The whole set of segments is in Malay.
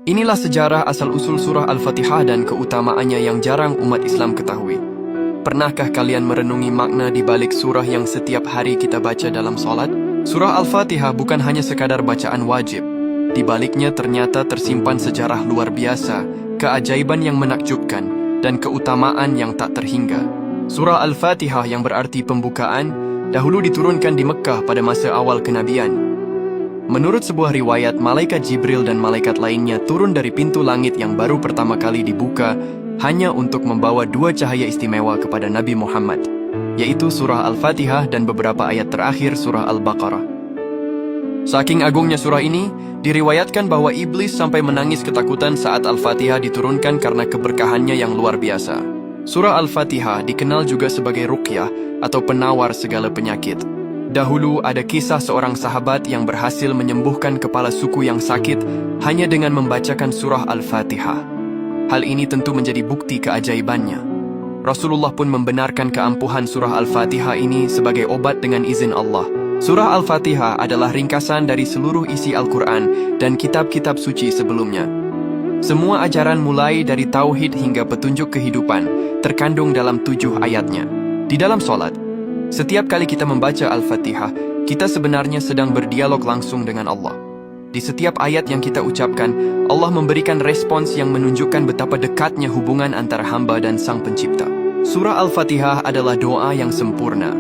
Inilah sejarah asal-usul surah Al-Fatihah dan keutamaannya yang jarang umat Islam ketahui. Pernahkah kalian merenungi makna di balik surah yang setiap hari kita baca dalam solat? Surah Al-Fatihah bukan hanya sekadar bacaan wajib. Di baliknya ternyata tersimpan sejarah luar biasa, keajaiban yang menakjubkan, dan keutamaan yang tak terhingga. Surah Al-Fatihah yang berarti pembukaan, dahulu diturunkan di Mekah pada masa awal kenabian. Menurut sebuah riwayat, malaikat Jibril dan malaikat lainnya turun dari pintu langit yang baru pertama kali dibuka hanya untuk membawa dua cahaya istimewa kepada Nabi Muhammad, yaitu surah Al-Fatihah dan beberapa ayat terakhir surah Al-Baqarah. Saking agungnya surah ini, diriwayatkan bahwa iblis sampai menangis ketakutan saat Al-Fatihah diturunkan karena keberkahannya yang luar biasa. Surah Al-Fatihah dikenal juga sebagai ruqyah atau penawar segala penyakit. Dahulu ada kisah seorang sahabat yang berhasil menyembuhkan kepala suku yang sakit hanya dengan membacakan surah Al-Fatihah. Hal ini tentu menjadi bukti keajaibannya. Rasulullah pun membenarkan keampuhan surah Al-Fatihah ini sebagai obat dengan izin Allah. Surah Al-Fatihah adalah ringkasan dari seluruh isi Al-Quran dan kitab-kitab suci sebelumnya. Semua ajaran mulai dari tauhid hingga petunjuk kehidupan terkandung dalam 7 ayatnya. Di dalam solat, setiap kali kita membaca Al-Fatihah, kita sebenarnya sedang berdialog langsung dengan Allah. Di setiap ayat yang kita ucapkan, Allah memberikan respons yang menunjukkan betapa dekatnya hubungan antara hamba dan Sang Pencipta. Surah Al-Fatihah adalah doa yang sempurna.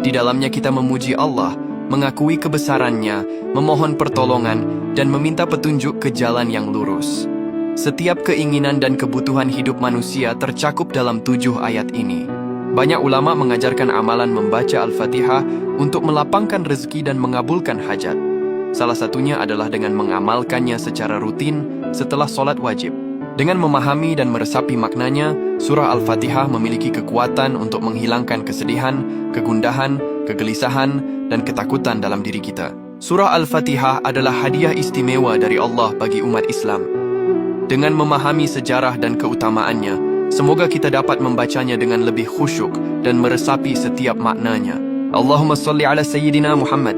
Di dalamnya kita memuji Allah, mengakui kebesarannya, memohon pertolongan, dan meminta petunjuk ke jalan yang lurus. Setiap keinginan dan kebutuhan hidup manusia tercakup dalam 7 ayat ini. Banyak ulama mengajarkan amalan membaca Al-Fatihah untuk melapangkan rezeki dan mengabulkan hajat. Salah satunya adalah dengan mengamalkannya secara rutin setelah solat wajib. Dengan memahami dan meresapi maknanya, surah Al-Fatihah memiliki kekuatan untuk menghilangkan kesedihan, kegundahan, kegelisahan, dan ketakutan dalam diri kita. Surah Al-Fatihah adalah hadiah istimewa dari Allah bagi umat Islam. Dengan memahami sejarah dan keutamaannya, semoga kita dapat membacanya dengan lebih khusyuk dan meresapi setiap maknanya. Allahumma salli ala Sayyidina Muhammad.